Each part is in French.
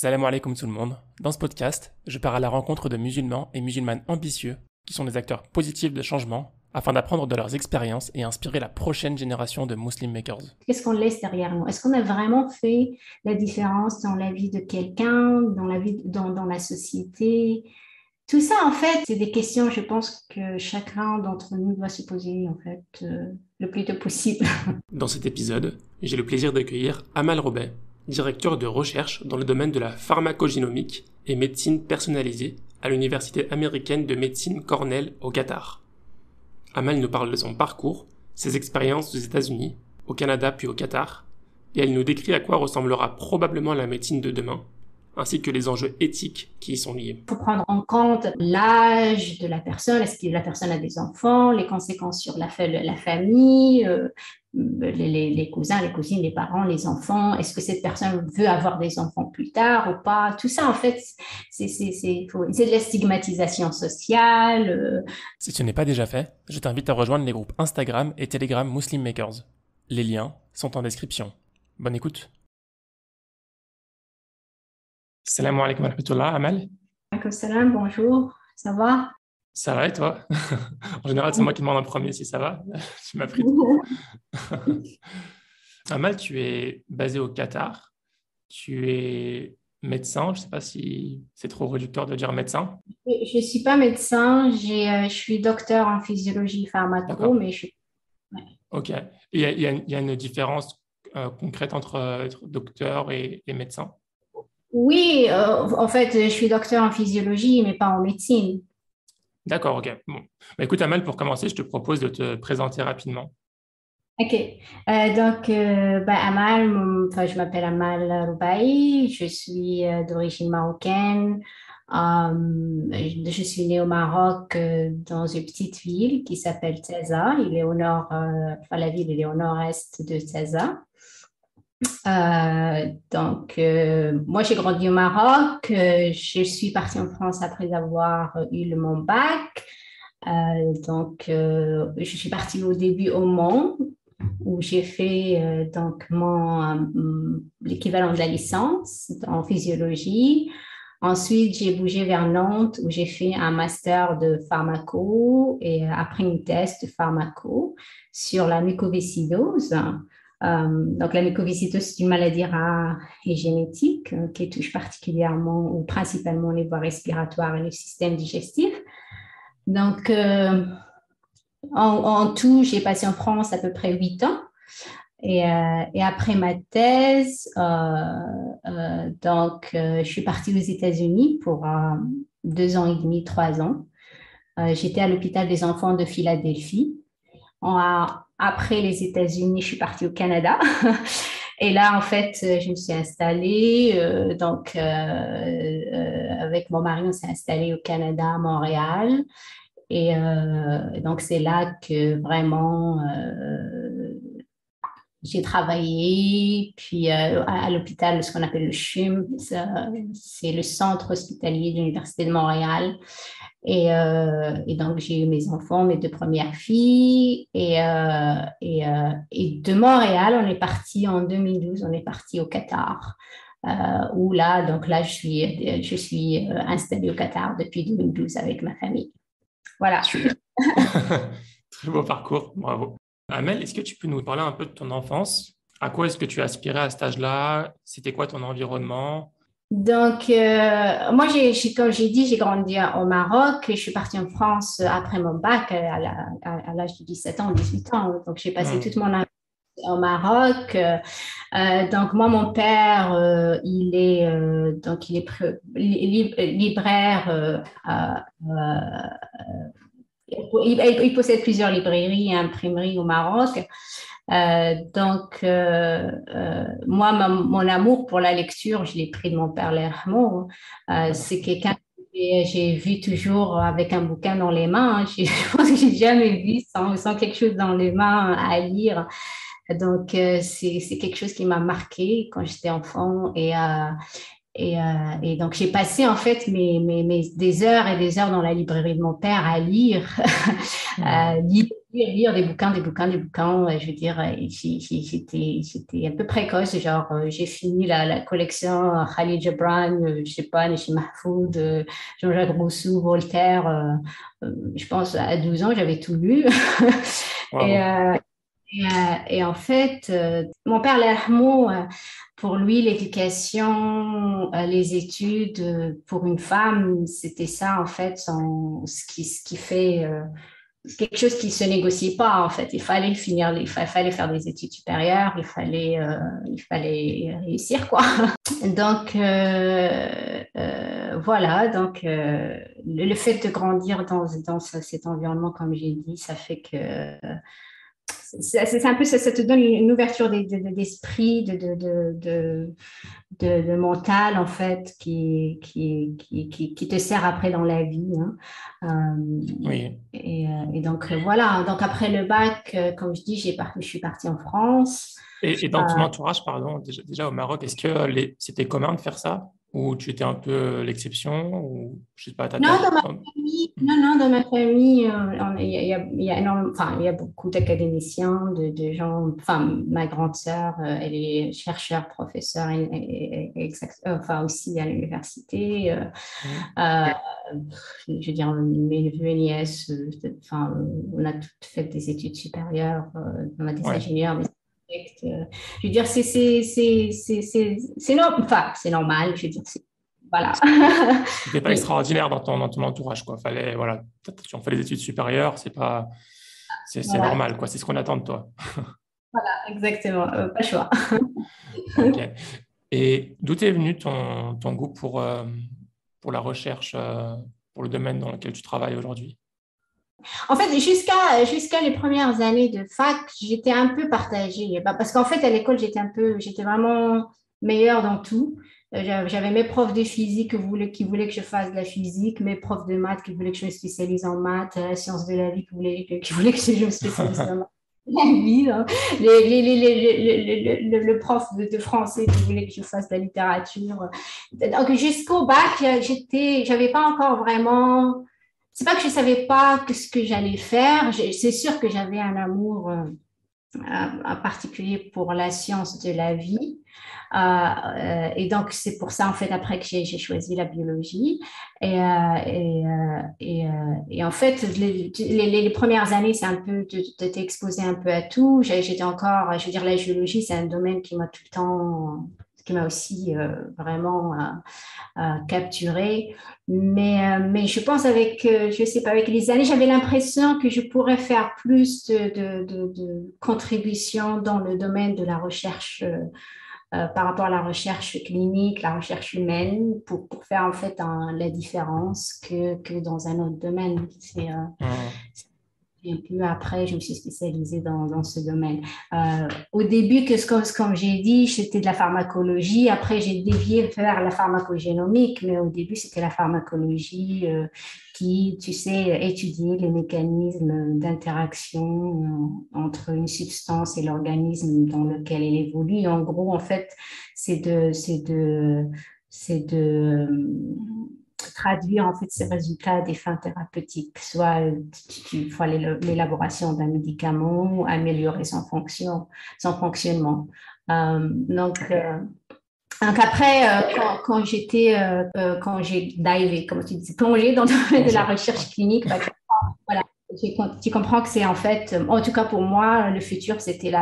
Salam alaikum tout le monde. Dans ce podcast, je pars à la rencontre de musulmans et musulmanes ambitieux qui sont des acteurs positifs de changement afin d'apprendre de leurs expériences et inspirer la prochaine génération de Muslim Makers. Qu'est-ce qu'on laisse derrière nous? Est-ce qu'on a vraiment fait la différence dans la vie de quelqu'un, dans la vie, dans la société? Tout ça, en fait, c'est des questions, je pense, que chacun d'entre nous doit se poser, en fait, le plus tôt possible. Dans cet épisode, j'ai le plaisir d'accueillir Amal Robet, directeur de recherche dans le domaine de la pharmacogénomique et médecine personnalisée à l'Université américaine de médecine Cornell au Qatar. Amal nous parle de son parcours, ses expériences aux États-Unis, au Canada puis au Qatar, et elle nous décrit à quoi ressemblera probablement la médecine de demain, ainsi que les enjeux éthiques qui y sont liés. Il faut prendre en compte l'âge de la personne, est-ce que la personne a des enfants, les conséquences sur la famille, les cousins, les cousines, les parents, les enfants, est-ce que cette personne veut avoir des enfants plus tard ou pas? Tout ça, en fait, c'est de la stigmatisation sociale. Si ce n'est pas déjà fait, je t'invite à rejoindre les groupes Instagram et Telegram Muslim Makers. Les liens sont en description. Bonne écoute. Salam alaikum wa rahmatullah, Amal. Alaikum salam, bonjour, ça va? Ça va et toi? En général, c'est moi qui demande en premier si ça va. Tu m'as pris. Amal, tu es basé au Qatar. Tu es médecin. Je ne sais pas si c'est trop réducteur de dire médecin. Je ne suis pas médecin, je suis docteur en physiologie pharmaco, D'accord. mais je suis... ouais. Ok. Il y a une différence concrète entre être docteur et médecin? Oui, en fait, je suis docteur en physiologie, mais pas en médecine. D'accord, ok. Bon. Bah, écoute, Amal, pour commencer, je te propose de te présenter rapidement. Ok, Amal, je m'appelle Amal Roubaï, je suis d'origine marocaine. Je suis née au Maroc dans une petite ville qui s'appelle Taza. Il est au nord, la ville elle est au nord-est de Taza. Moi, j'ai grandi au Maroc. Je suis partie en France après avoir eu mon bac. Je suis partie au début au Mans, où j'ai fait l'équivalent de la licence en physiologie. Ensuite, j'ai bougé vers Nantes, où j'ai fait un master de pharmaco et après une thèse de pharmaco sur la mucoviscidose. La mucoviscidose, c'est une maladie rare et génétique qui touche particulièrement ou principalement les voies respiratoires et le système digestif. Donc, en tout, j'ai passé en France à peu près 8 ans. Et après ma thèse, je suis partie aux États-Unis pour 2 ans et demi, 3 ans. J'étais à l'hôpital des enfants de Philadelphie. Après les États-Unis, je suis partie au Canada. Et là, en fait, je me suis installée. Avec mon mari, on s'est installé au Canada, à Montréal. Et donc, c'est là que vraiment j'ai travaillé. Puis à l'hôpital, ce qu'on appelle le CHUM, c'est le centre hospitalier de l'Université de Montréal. Et donc, j'ai eu mes enfants, mes 2 premières filles. Et de Montréal, on est parti en 2012, on est parti au Qatar. Où là, je suis installée au Qatar depuis 2012 avec ma famille. Voilà. Super. Très beau parcours, bravo. Amel, est-ce que tu peux nous parler un peu de ton enfance? À quoi est-ce que tu aspirais à cet âge-là? C'était quoi ton environnement? Moi, comme j'ai dit, j'ai grandi au Maroc et je suis partie en France après mon bac à l'âge de 17 ans, 18 ans. Donc, j'ai passé toute mon enfance au Maroc. Donc, moi, mon père, libraire. Il possède plusieurs librairies et imprimeries au Maroc. Moi, mon amour pour la lecture, je l'ai pris de mon père Lermo. C'est quelqu'un que j'ai vu toujours avec un bouquin dans les mains. Je pense que j'ai jamais vu sans quelque chose dans les mains à lire. Donc, c'est quelque chose qui m'a marqué quand j'étais enfant. Et donc, j'ai passé en fait des heures et des heures dans la librairie de mon père à lire, lire des bouquins. Je veux dire, j'étais un peu précoce. Genre, j'ai fini la collection Khalil Gibran, je sais pas, Najib Mahfoud, Jean-Jacques Rousseau, Voltaire. Je pense à 12 ans, j'avais tout lu. Et, Waouh. et en fait, mon père, Lermont, pour lui, l'éducation, les études pour une femme, c'était ça, en fait, ce qui fait quelque chose qui se négocie pas, en fait. Il fallait finir, fallait faire des études supérieures, il fallait réussir, quoi. Donc, voilà, donc le fait de grandir dans cet environnement, comme j'ai dit, ça fait que c'est un peu ça, ça te donne une ouverture d'esprit, de mental en fait qui te sert après dans la vie. Hein. Oui. Et donc voilà, donc après le bac, comme je dis, je suis partie en France. Et dans ton entourage, pardon, déjà au Maroc, est-ce que c'était commun de faire ça? Ou tu étais un peu l'exception? Ou je sais pas, Non, dans ma famille, Hmm. non, non, dans ma famille, il y a énormément, enfin, il y a beaucoup d'académiciens, de gens, enfin, ma grande sœur, elle est chercheure, professeure, enfin, aussi à l'université. Hmm. Euh, je veux dire, mes neveux et nièces, enfin, on a toutes fait des études supérieures, on a des Ouais. ingénieurs, des architectes. Je veux dire, enfin, c'est normal, je veux dire, voilà. C'était pas Oui. extraordinaire dans ton entourage, quoi. Fallait, voilà, tu en fais des études supérieures, c'est Voilà, normal, quoi. C'est ce qu'on attend de toi. exactement, pas le choix. Ok. Et d'où est venu ton goût pour la recherche, pour le domaine dans lequel tu travailles aujourd'hui? En fait, jusqu'à les premières années de fac, j'étais un peu partagée. Bah, parce qu'en fait, à l'école, j'étais vraiment meilleure dans tout. J'avais mes profs de physique qui voulaient que je fasse de la physique, mes profs de maths qui voulaient que je me spécialise en maths, sciences de la vie qui voulaient que je me spécialise en maths. La vie, hein. Le prof de français qui voulait que je fasse de la littérature. Donc, jusqu'au bac, j'avais pas encore vraiment. C'est pas que je savais pas ce que j'allais faire. C'est sûr que j'avais un amour en particulier pour la science de la vie. Et donc, c'est pour ça, en fait, après que j'ai choisi la biologie. Et en fait, les premières années, c'est un peu de t'exposer un peu à tout. J'étais encore, je veux dire, la géologie, c'est un domaine qui m'a tout le temps, qui m'a aussi vraiment capturée. Mais je pense je sais pas, avec les années, j'avais l'impression que je pourrais faire plus de contributions dans le domaine de la recherche par rapport à la recherche clinique, la recherche humaine, pour faire en fait la différence que dans un autre domaine. Hmm. Et un peu après, je me suis spécialisée dans ce domaine. Au début, comme j'ai dit, c'était de la pharmacologie. Après, j'ai dévié vers la pharmacogénomique, mais au début, c'était la pharmacologie qui, tu sais, étudiait les mécanismes d'interaction entre une substance et l'organisme dans lequel elle évolue. En gros, en fait, c'est de traduire en fait ces résultats à des fins thérapeutiques, soit il faut l'élaboration d'un médicament ou améliorer son fonctionnement. Donc après, quand j'ai divé, comme tu dis, plongé dans le domaine de la Plongé. Ouais. recherche clinique, bah, voilà, tu comprends que c'est en fait, en tout cas pour moi, le futur, c'était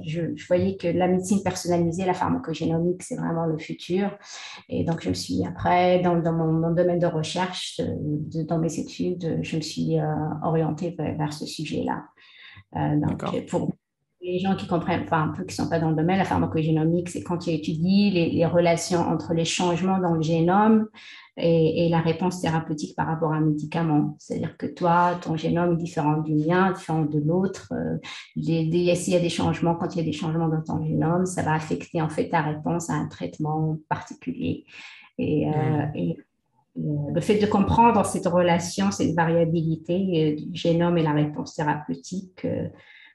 je voyais que la médecine personnalisée, la pharmacogénomique, c'est vraiment le futur. Et donc, je me suis, après, dans mon domaine de recherche, dans mes études, je me suis orientée vers ce sujet-là. Donc, D'accord. pour les gens qui comprennent, enfin, un peu qui ne sont pas dans le domaine, la pharmacogénomique, c'est quand tu étudies les relations entre les changements dans le génome et la réponse thérapeutique par rapport à un médicament. C'est-à-dire que toi, ton génome est différent du mien, différent de l'autre. S'il y a des changements, quand il y a des changements dans ton génome, ça va affecter en fait ta réponse à un traitement particulier. Hmm. Et le fait de comprendre cette relation, cette variabilité du génome et la réponse thérapeutique,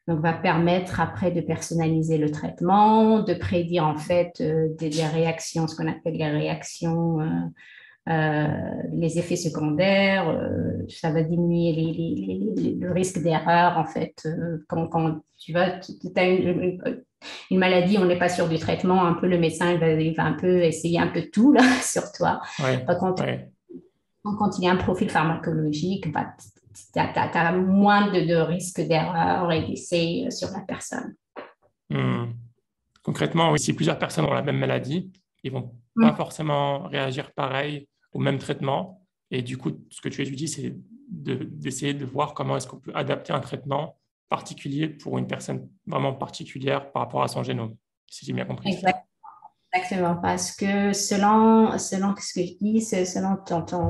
donc va permettre après de personnaliser le traitement, de prédire en fait des réactions, ce qu'on appelle les réactions les effets secondaires, ça va diminuer le risque d'erreur, en fait. Quand tu vas, tu as une maladie, on n'est pas sûr du traitement, un peu le médecin, il va un peu essayer un peu tout là, sur toi. Ouais, Par contre, ouais. quand il y a un profil pharmacologique, bah, tu as moins de risque d'erreur et d'essai sur la personne. Hmm. Concrètement, oui, si plusieurs personnes ont la même maladie, ils vont pas Mm. forcément réagir pareil au même traitement. Et du coup, ce que tu étudies, c'est d'essayer de voir comment est-ce qu'on peut adapter un traitement particulier pour une personne vraiment particulière par rapport à son génome, si j'ai bien compris. Exactement, parce que selon ce que je dis, c'est selon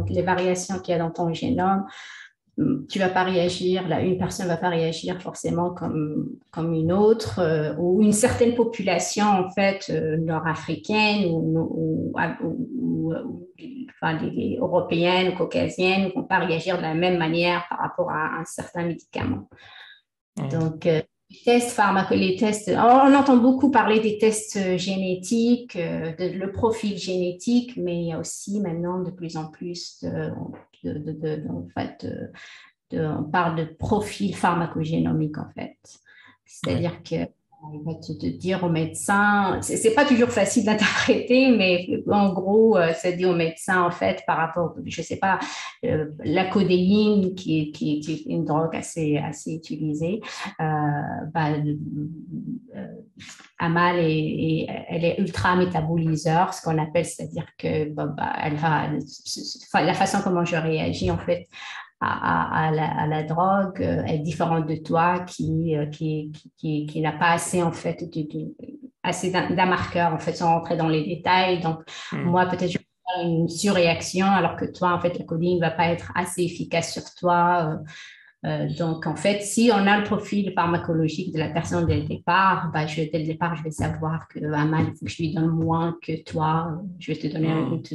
les variations qu'il y a dans ton génome, tu vas pas réagir, là, une personne va pas réagir forcément comme une autre, ou une certaine population, en fait, nord-africaine enfin, les européennes ou caucasiennes vont pas réagir de la même manière par rapport à un certain médicament. Hmm. Donc, les tests, on entend beaucoup parler des tests génétiques, le profil génétique, mais il y a aussi maintenant de plus en plus en fait, on parle de profil pharmacogénomique, en fait. Ouais. C'est-à-dire que il va te dire au médecin, c'est pas toujours facile d'interpréter, mais en gros, ça dit au médecin, en fait, par rapport, je sais pas, la codéine, qui est une drogue assez utilisée, bah, Amal elle est ultra métaboliseur, ce qu'on appelle, c'est-à-dire que elle va, la façon comment je réagis, en fait, à la drogue est différente de toi qui n'a pas assez, en fait, assez d'un marqueur, en fait, sans rentrer dans les détails. Donc, moi, Hmm. peut-être, je vais faire une surréaction, alors que toi, en fait, la codéine ne va pas être assez efficace sur toi. Donc, en fait, si on a le profil pharmacologique de la personne dès le dès le départ, je vais savoir que Amal, il faut que je lui donne moins que toi. Je vais te donner, Hmm. te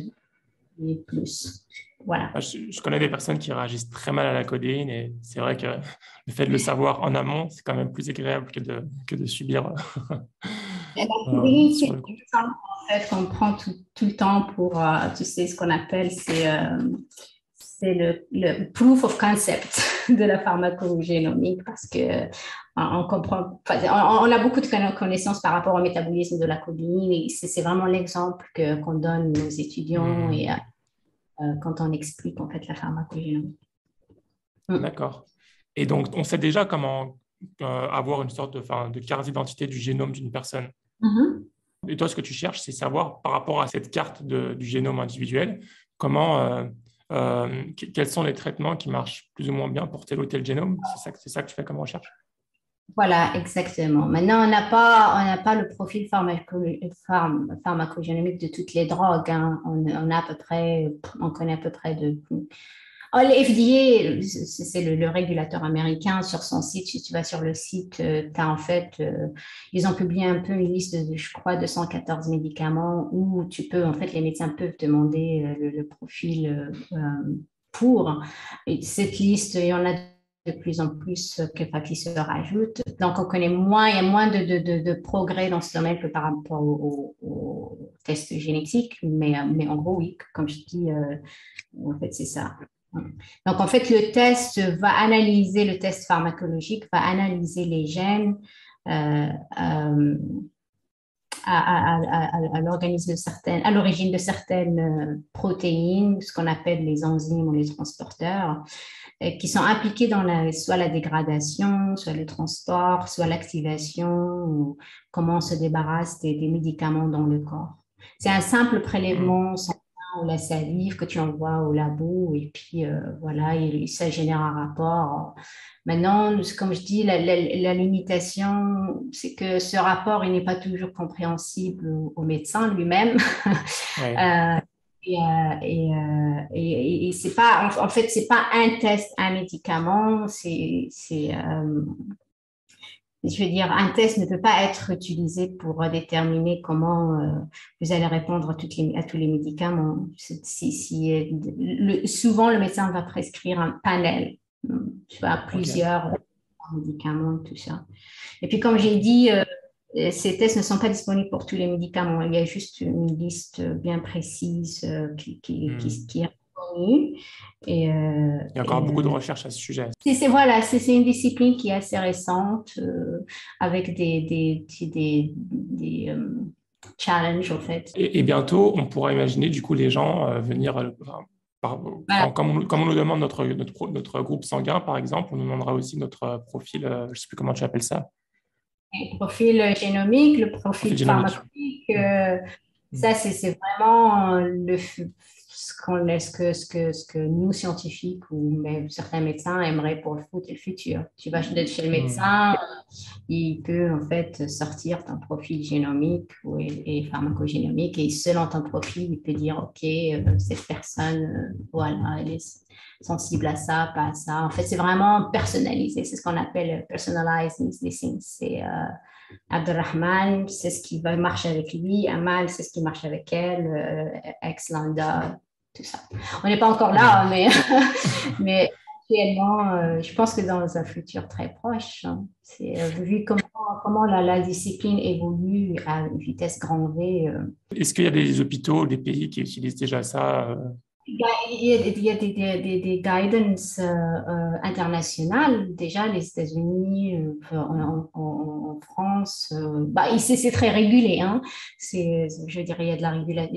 donner plus. Voilà. Ah, je connais des personnes qui réagissent très mal à la codéine et c'est vrai que le fait de le savoir en amont, c'est quand même plus agréable que de subir Et la codéine, c'est sur le coup. l'exemple, en fait, qu'on prend tout le temps pour, tu sais, ce qu'on appelle, c'est le proof of concept de la pharmacogénomique parce que on comprend, enfin, on a beaucoup de connaissances par rapport au métabolisme de la codéine et c'est vraiment l'exemple qu'on donne aux étudiants et Hmm. quand on explique en fait la pharmacogénomique. Mm. D'accord. Et donc, on sait déjà comment avoir une sorte enfin, de carte d'identité du génome d'une personne. Mhm. Et toi, ce que tu cherches, c'est savoir par rapport à cette carte du génome individuel, comment, quels sont les traitements qui marchent plus ou moins bien pour tel ou tel génome. C'est ça que tu fais comme recherche? Voilà, exactement. Maintenant, on n'a pas le profil pharmacogénomique de toutes les drogues, hein. On a à peu près, on connaît à peu près de. Oh, les FDA, c'est le régulateur américain. Sur son site, si tu vas sur le site, tu as en fait, ils ont publié un peu une liste de, je crois, de 114 médicaments où tu peux, en fait, les médecins peuvent demander le profil pour. Et cette liste, il y en a de plus en plus qui se rajoutent. Donc, on connaît moins, il y a moins de progrès dans ce domaine que par rapport au tests génétiques. Mais en gros, oui, comme je dis, en fait, c'est ça. Donc, en fait, le test pharmacologique va analyser les gènes euh, euh, à l'origine de certaines protéines, ce qu'on appelle les enzymes ou les transporteurs, qui sont impliqués dans soit la dégradation, soit le transport, soit l'activation, ou comment on se débarrasse des médicaments dans le corps. C'est un simple Hmm. prélèvement sanguin ou la salive que tu envoies au labo et puis voilà, ça génère un rapport. Maintenant, comme je dis, la limitation, c'est que ce rapport, il n'est pas toujours compréhensible au médecin lui-même. Ouais. Euh, et c'est pas, en fait, c'est pas un test, un médicament, je veux dire, un test ne peut pas être utilisé pour déterminer comment vous allez répondre à tous les médicaments. Souvent, le médecin va prescrire un panel, tu vois, OK. plusieurs médicaments, tout ça. Et puis, comme j'ai dit, Ces tests ne sont pas disponibles pour tous les médicaments. Il y a juste une liste bien précise qui est connue. Et, Il y a encore beaucoup de recherches à ce sujet. voilà, c'est une discipline qui est assez récente, avec des challenges, en fait. Et bientôt, on pourra imaginer du coup les gens venir, enfin, Voilà. comme on nous demande notre groupe sanguin, par exemple, on nous demandera aussi notre profil, je ne sais plus comment tu appelles ça, Le profil génomique, le profil profil génomique. pharmacologique, Mm. ça, c'est vraiment ce que nous, scientifiques ou même certains médecins aimeraient pour le foot et le futur. Tu vas chez le Mm. médecin, il peut en fait sortir ton profil génomique et pharmacogénomique et selon ton profil, il peut dire, OK, cette personne, voilà, elle est sensible à ça, pas à ça. En fait, c'est vraiment personnalisé. C'est ce qu'on appelle personalized medicine. C'est Abdurrahman, c'est ce qui va marcher avec lui. Amal, c'est ce qui marche avec elle. Ex-Landa, tout ça. On n'est pas encore là, Mm. mais actuellement, je pense que dans un futur très proche, hein, c'est vu comment la discipline évolue à une vitesse grand V. Est-ce qu'il y a des hôpitaux, des pays qui utilisent déjà ça Il y a des guidance internationales. Déjà, les États-Unis, en France, bah, ici, c'est très régulé. Hein. Je dirais, il y a de la régulation.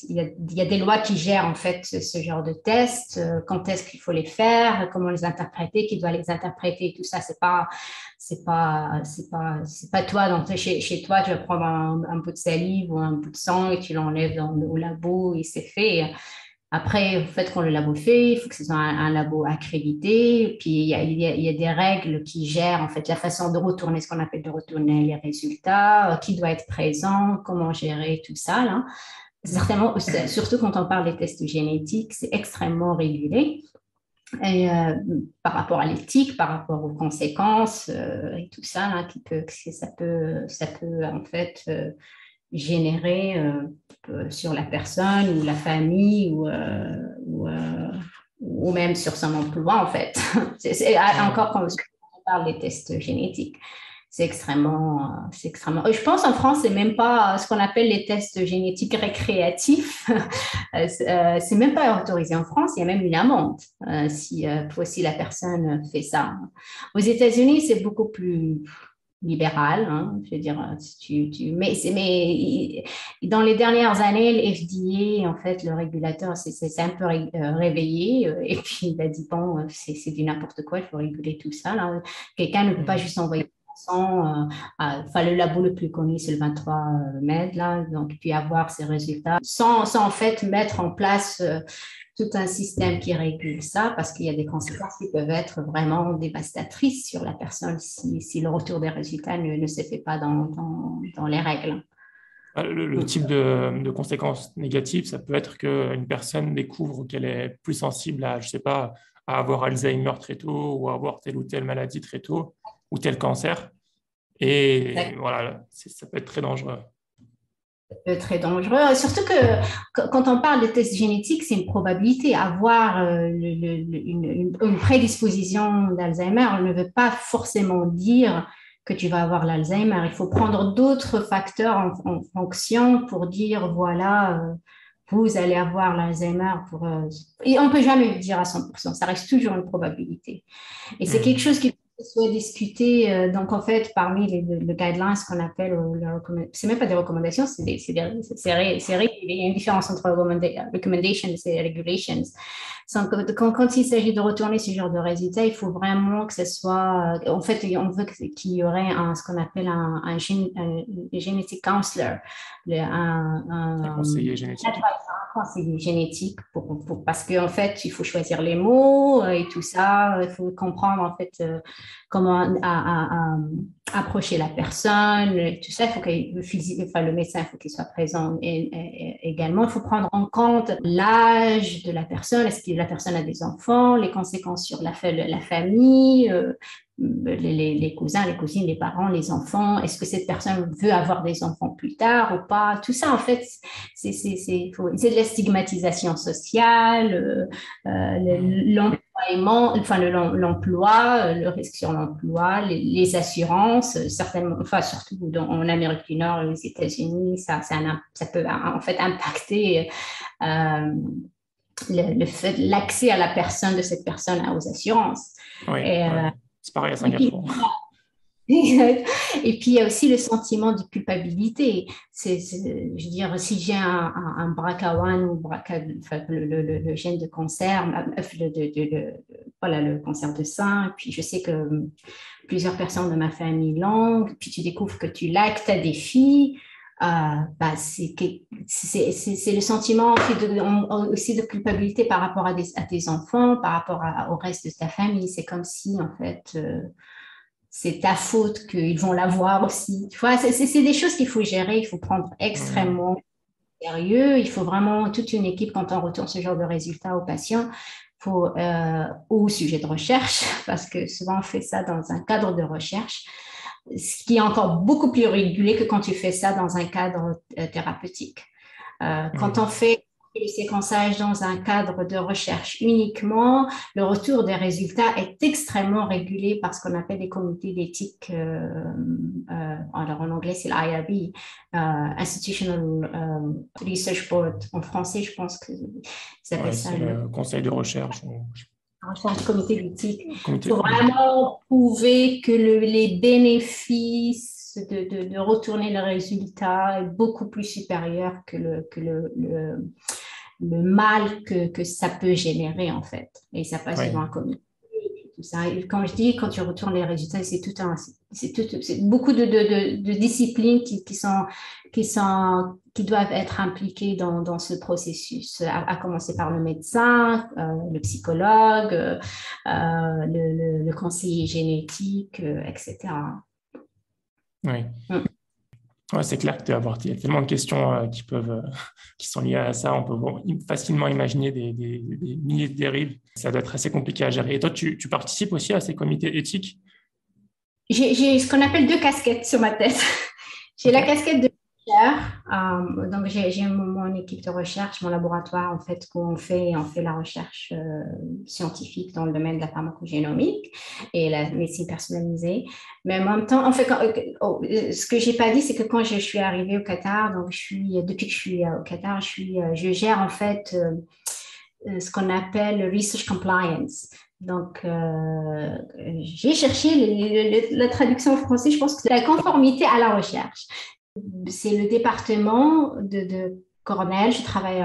Il y a des lois qui gèrent en fait ce genre de tests. Quand est-ce qu'il faut les faire, comment les interpréter, qui doit les interpréter, tout ça. C'est pas toi. Donc, chez toi, tu vas prendre un bout de salive ou un bout de sang et tu l'enlèves au labo et c'est fait. Après, le fait qu'on le labo fait, il faut que ce soit un labo accrédité. Puis, il y a des règles qui gèrent en fait la façon de retourner, ce qu'on appelle de retourner les résultats, qui doit être présent, comment gérer tout ça. Là. Certainement, surtout quand on parle des tests génétiques, c'est extrêmement régulé. Et par rapport à l'éthique, par rapport aux conséquences et tout ça, là, ça peut en fait générer sur la personne ou la famille ou même sur son emploi, en fait. Mm. Encore quand on parle des tests génétiques, c'est extrêmement. Je pense en France, c'est même pas ce qu'on appelle les tests génétiques récréatifs. C'est même pas autorisé en France. Il y a même une amende si la personne fait ça. Aux États-Unis, c'est beaucoup plus libéral, hein, je veux dire, mais dans les dernières années, le FDA, en fait, le régulateur, c'est un peu réveillé et puis il a dit, bon, c'est du n'importe quoi, il faut réguler tout ça. Là. Quelqu'un ne peut pas Mm. juste envoyer enfin, le labo le plus connu, c'est le 23 Med, là, donc puis avoir ses résultats sans en fait mettre en place tout un système qui régule ça, parce qu'il y a des conséquences qui peuvent être vraiment dévastatrices sur la personne si le retour des résultats ne se fait pas dans les règles. Le type de conséquences négatives, ça peut être qu'une personne découvre qu'elle est plus sensible à, je sais pas, à avoir Alzheimer très tôt ou à avoir telle ou telle maladie très tôt ou tel cancer. Et voilà, ça peut être très dangereux. Très dangereux. Surtout que quand on parle de tests génétiques, c'est une probabilité. Avoir une prédisposition d'Alzheimer ne veut pas forcément dire que tu vas avoir l'Alzheimer. Il faut prendre d'autres facteurs en fonction pour dire, voilà, vous allez avoir l'Alzheimer. Et on ne peut jamais le dire à 100%. Ça reste toujours une probabilité. Et c'est quelque Mm. chose qui soit discuté, donc en fait, parmi les guidelines qu'on appelle, c'est même pas des recommandations, il y a une différence entre recommendations et regulations. Quand il s'agit de retourner ce genre de résultats, il faut vraiment que ce soit, en fait, on veut qu'il y aurait ce qu'on appelle un genetic counselor, Un un conseiller génétique. conseiller génétique parce qu'en fait, il faut choisir les mots et tout ça. Il faut comprendre en fait comment approcher la personne. Et tout ça, il faut que le médecin, il faut qu'il soit présent également. Il faut prendre en compte l'âge de la personne. Est-ce que la personne a des enfants, les conséquences sur la famille, les cousins, les cousines, les parents, les enfants. Est-ce que cette personne veut avoir des enfants plus tard ou pas? Tout ça, en fait, c'est de la stigmatisation sociale, Mm. l'emploi enfin, l'emploi, le risque sur l'emploi, les assurances, certainement, enfin, surtout en Amérique du Nord et aux États-Unis, ça peut en fait impacter euh, l'accès à la personne de cette personne aux assurances. Oui, Et, ouais. euh, C'est pareil à et puis, Singapour. et puis, il y a aussi le sentiment de culpabilité. Je veux dire, si j'ai un BRCA1 ou enfin, le gène de cancer, voilà, le cancer de sein, puis je sais que plusieurs personnes de ma famille l'ont, puis tu découvres que tu l'as, que tu as des filles, bah, c'est le sentiment aussi de culpabilité par rapport à tes enfants, par rapport au reste de ta famille. C'est comme si, en fait, c'est ta faute qu'ils vont l'avoir aussi. Tu vois, c'est des choses qu'il faut gérer, il faut prendre Mm. extrêmement sérieux. Il faut vraiment toute une équipe quand on retourne ce genre de résultats aux patients, au sujet de recherche, parce que souvent on fait ça dans un cadre de recherche, ce qui est encore beaucoup plus régulé que quand tu fais ça dans un cadre thérapeutique. Quand Oui, on fait le séquençage dans un cadre de recherche uniquement, le retour des résultats est extrêmement régulé par ce qu'on appelle les comités d'éthique. Alors en anglais, c'est l'IRB, Institutional Research Board. En français, je pense qu'ils appellent ouais, ça c'est le le conseil de recherche, comité d'éthique. Il comité. faut vraiment prouver que les bénéfices de retourner le résultat est beaucoup plus supérieur que le mal que ça peut générer, en fait. Et ça passe devant un Oui, comité. Tout ça. Et quand je dis, quand tu retournes les résultats, c'est beaucoup de disciplines qui doivent être impliquées dans ce processus, à commencer par le médecin, le psychologue, le conseiller génétique, etc. oui. Mm. Ouais, c'est clair que il y a tellement de questions qui sont liées à ça. On peut facilement imaginer des milliers de dérives. Ça doit être assez compliqué à gérer. Et toi, tu participes aussi à ces comités éthiques? J'ai ce qu'on appelle deux casquettes sur ma tête. J'ai Ok. la casquette de chercheur, donc j'ai mon équipe de recherche, mon laboratoire en fait, où on fait la recherche scientifique dans le domaine de la pharmacogénomique et la médecine personnalisée. Mais en même temps, en fait, ce que j'ai pas dit, c'est que quand je suis arrivée au Qatar, donc depuis que je suis au Qatar, je gère en fait ce qu'on appelle research compliance. Donc, j'ai cherché la traduction en français, je pense que c'est la conformité à la recherche. C'est le département de Cornell. Je travaille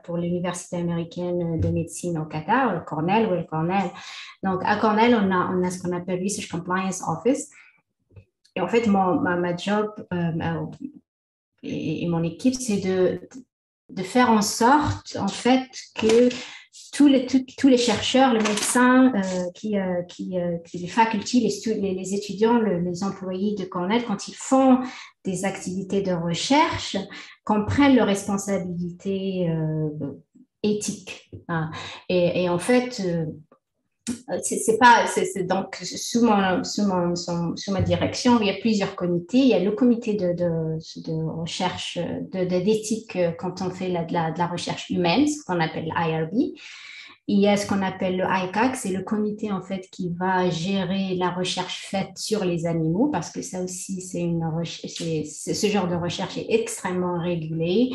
pour l'Université américaine de médecine au Qatar, le Cornell, oui, le Cornell. Donc, à Cornell, on a ce qu'on appelle Research Compliance Office. Et en fait, ma job et mon équipe, c'est de faire en sorte, en fait, que tous les chercheurs, les médecins, les facultés, les étudiants, les employés de Cornell, quand ils font des activités de recherche, comprennent leurs responsabilités éthiques. Hein. Et en fait, c'est pas, donc sous ma direction, il y a plusieurs comités. Il y a le comité de recherche, d'éthique quand on fait de la recherche humaine, ce qu'on appelle l'IRB. Il y a ce qu'on appelle le ICAC, c'est le comité en fait qui va gérer la recherche faite sur les animaux, parce que ça aussi, ce genre de recherche est extrêmement régulé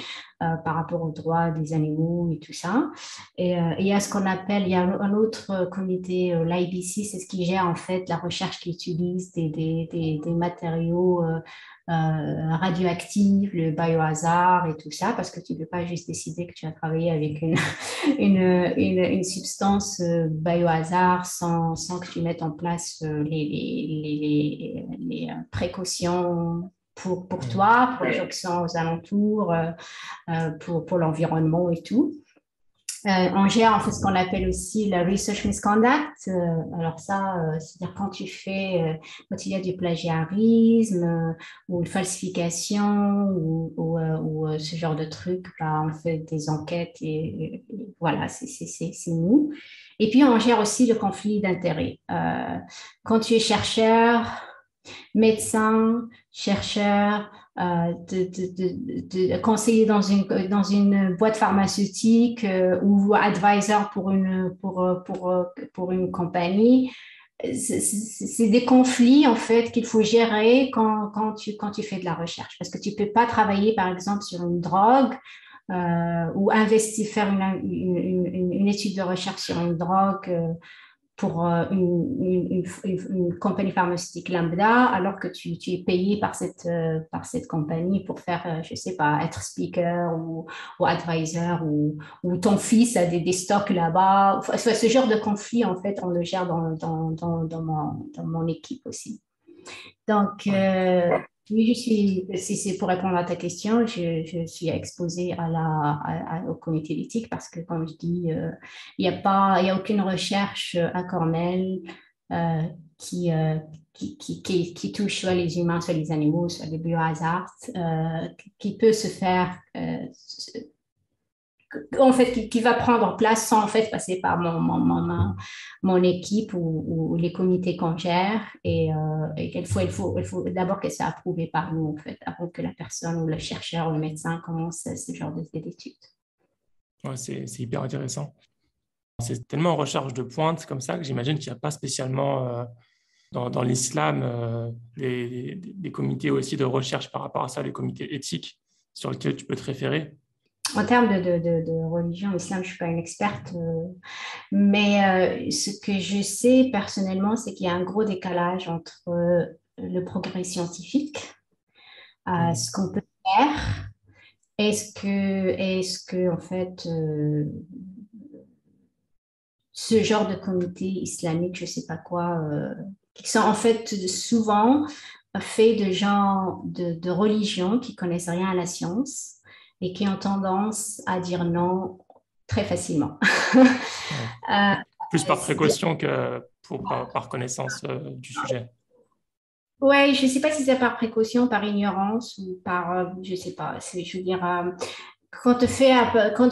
par rapport aux droits des animaux et tout ça. Et il y a ce qu'on appelle, il y a un autre comité, l'IBC, c'est ce qui gère en fait la recherche qui utilise des matériaux radioactifs, le biohazard et tout ça, parce que tu ne peux pas juste décider que tu as travaillé avec une substance biohazard sans que tu mettes en place les précautions pour Mm. toi, pour les gens qui sont aux alentours, pour l'environnement et tout. On gère en fait ce qu'on appelle aussi la research misconduct. Alors ça, c'est-à-dire quand il y a du plagiarisme ou une falsification ou ce genre de truc, bah, on fait des enquêtes et voilà, c'est nous. Et puis on gère aussi le conflit d'intérêts. Quand tu es chercheur, médecin, chercheur, de conseiller dans une boîte pharmaceutique ou advisor pour une compagnie. C'est des conflits en fait qu'il faut gérer quand tu fais de la recherche parce que tu peux pas travailler par exemple sur une drogue ou faire une étude de recherche sur une drogue pour une compagnie pharmaceutique lambda, alors que tu es payé par cette compagnie pour faire, je sais pas, être speaker ou advisor ou ton fils a des stocks là-bas. Enfin, ce genre de conflit, en fait, on le gère dans mon équipe aussi. Donc, Ouais. oui, si c'est pour répondre à ta question, je suis exposée au comité d'éthique parce que, comme je dis, il y a aucune recherche à Cornell euh, qui, euh, qui touche soit les humains, soit les animaux, soit les biohazards, qui peut se faire en fait, qui va prendre place sans en fait passer par mon équipe ou les comités qu'on gère et il faut d'abord qu'elle soit approuvée par nous en fait avant que la personne ou le chercheur ou le médecin commence ce genre d'études. Ouais, c'est hyper intéressant. C'est tellement en recherche de pointe comme ça que j'imagine qu'il n'y a pas spécialement dans l'islam des comités aussi de recherche par rapport à ça, les comités éthiques sur lesquels tu peux te référer. En termes de religion, islam, je ne suis pas une experte, mais ce que je sais personnellement, c'est qu'il y a un gros décalage entre le progrès scientifique, Hmm. ce qu'on peut faire. Est-ce que, en fait, ce genre de comité islamique, je ne sais pas quoi, qui sont en fait souvent faits de gens de religion qui connaissent rien à la science et qui ont tendance à dire non très facilement. Ouais. Euh, Plus par c'est- précaution que par connaissance du sujet. Ouais, je ne sais pas si c'est par précaution, par ignorance ou par, je ne sais pas, je veux dire, quand, te fait, quand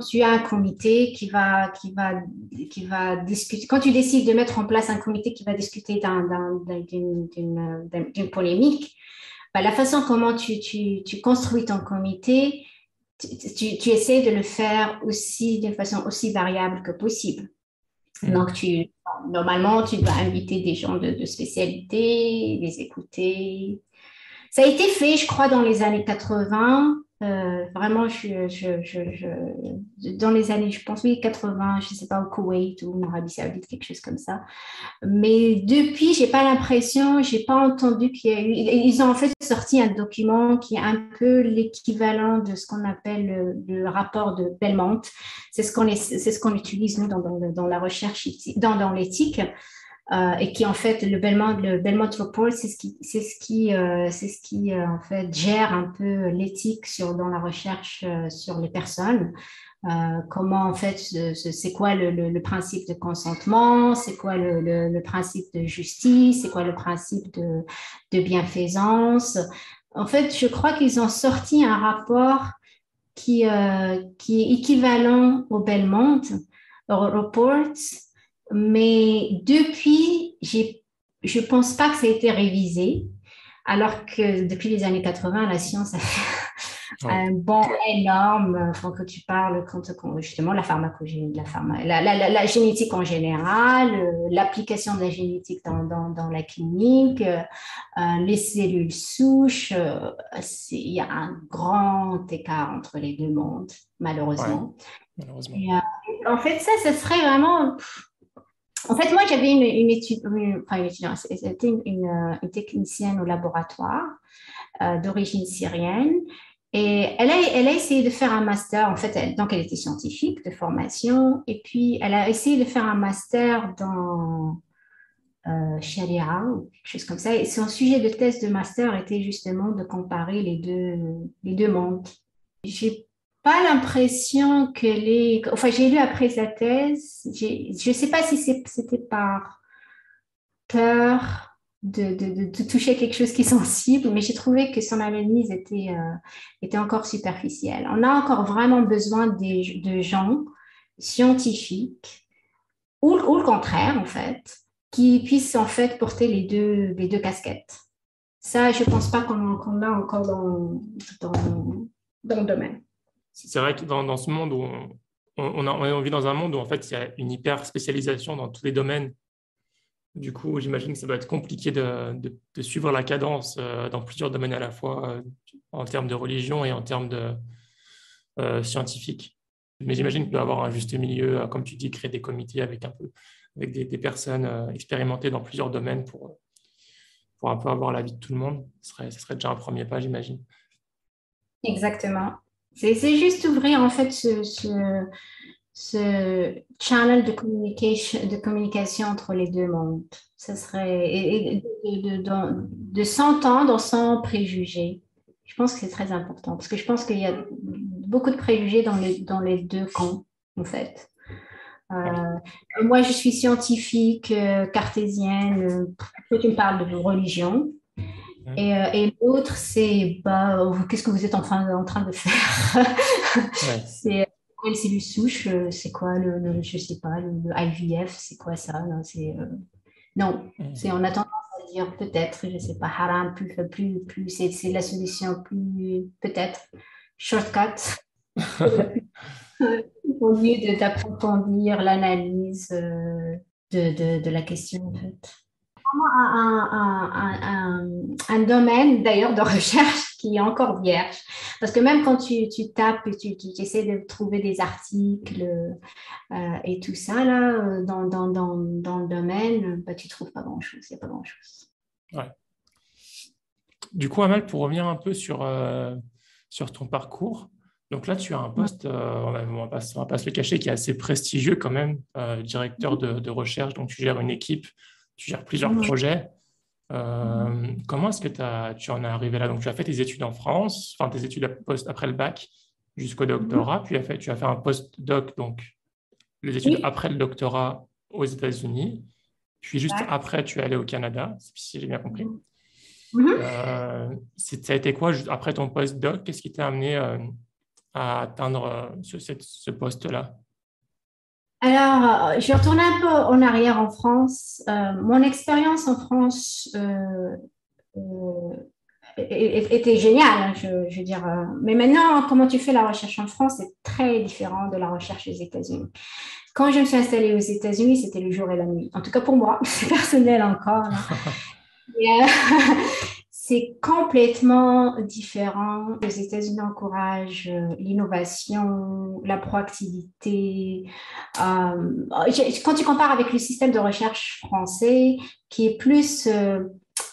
tu as un comité qui va discuter, quand tu décides de mettre en place un comité qui va discuter d'une polémique, bah, la façon comment tu construis ton comité, tu essaies de le faire aussi d'une façon aussi variable que possible. Hmm. Donc, normalement, tu dois inviter des gens de spécialité, les écouter. Ça a été fait, je crois, dans les années 80. Vraiment, dans les années, je pense, oui, 80, je ne sais pas, au Koweït ou en Arabie Saoudite, quelque chose comme ça. Mais depuis, j'ai pas l'impression, j'ai pas entendu qu'il y a eu. Ils ont en fait sorti un document qui est un peu l'équivalent de ce qu'on appelle le rapport de Belmont. C'est ce qu'on utilise nous dans la recherche, dans l'éthique. Et qui en fait le Belmont Report, c'est ce qui en fait gère un peu l'éthique dans la recherche sur les personnes. Comment en fait c'est quoi le principe de consentement, c'est quoi le principe de justice, c'est quoi le principe de bienfaisance. En fait, je crois qu'ils ont sorti un rapport qui est équivalent au Belmont Report, mais depuis, je pense pas que ça a été révisé, alors que depuis les années 80, la science a fait Ouais. un bond énorme. Faut que tu parles justement la pharmacologie, la génétique en général, l'application de la génétique dans la clinique, les cellules souches. Il y a un grand écart entre les deux mondes, Ouais, malheureusement. malheureusement. Et, en fait, ça serait vraiment. En fait, moi, j'avais une étude, enfin une étudiante, c'était une technicienne au laboratoire d'origine syrienne. Et elle a essayé de faire un master, en fait, donc elle était scientifique de formation, et puis elle a essayé de faire un master dans Sharia ou quelque chose comme ça. Et son sujet de thèse de master était justement de comparer les deux mondes. J'ai pas l'impression que Enfin, j'ai lu après sa thèse, je sais pas si c'était par peur de toucher quelque chose qui est sensible, mais j'ai trouvé que son analyse était encore superficielle. On a encore vraiment besoin de gens scientifiques, ou le contraire, en fait, qui puissent en fait porter les deux casquettes. Ça, je ne pense pas qu'on a encore dans le domaine. C'est vrai que dans ce monde où on vit dans un monde où en fait il y a une hyper spécialisation dans tous les domaines. Du coup, j'imagine que ça doit être compliqué de suivre la cadence dans plusieurs domaines à la fois, en termes de religion et en termes de scientifique. Mais j'imagine qu'il peut y avoir un juste milieu, comme tu dis, créer des comités avec des personnes expérimentées dans plusieurs domaines pour un peu avoir l'avis de tout le monde. Ce serait déjà un premier pas, j'imagine. Exactement. C'est juste ouvrir en fait ce channel de communication entre les deux mondes. Ça serait et de s'entendre sans préjugés. Je pense que c'est très important parce que je pense qu'il y a beaucoup de préjugés dans les deux camps, en fait. Ouais. Moi, je suis scientifique, cartésienne. Toi, tu me parles de religion. Et l'autre, c'est bah, qu'est-ce que vous êtes en train de faire? Ouais. C'est quoi les cellules souches? C'est quoi je sais pas, le IVF? C'est quoi ça? Non, non, c'est on a tendance à dire peut-être, je sais pas, haram, plus c'est la solution plus peut-être shortcut au lieu d'approfondir l'analyse de la question en fait. Un domaine d'ailleurs de recherche qui est encore vierge. Parce que même quand tu tapes et tu essaies de trouver des articles et tout ça, là, dans le domaine, bah, tu ne trouves pas grand-chose. Il n'y a pas grand-chose. Ouais. Du coup, Amal, pour revenir un peu sur ton parcours, donc là, tu as un poste, on va pas se le cacher, qui est assez prestigieux quand même, directeur de recherche, donc tu gères une équipe, tu gères plusieurs Mhm. projets. Comment est-ce que tu en es arrivé là? Donc, tu as fait tes études en France, enfin tes études après le bac jusqu'au Mhm. doctorat, puis tu as fait un post-doc, donc les études Oui, après le doctorat aux États-Unis, puis juste exact. après, tu es allé au Canada, si j'ai bien compris. Mhm. Mhm. Ça a été quoi après ton post-doc? Qu'est-ce qui t'a amené à atteindre ce poste-là? Alors, je vais retourner un peu en arrière en France. Mon expérience en France euh, était génial, hein, je veux dire. Mais maintenant, comment tu fais la recherche en France, c'est très différent de la recherche aux États-Unis. Quand je me suis installée aux États-Unis, c'était le jour et la nuit. En tout cas pour moi, c'est personnel encore, là. Et, c'est complètement différent. Les États-Unis encouragent l'innovation, la proactivité. Quand tu compares avec le système de recherche français, qui est plus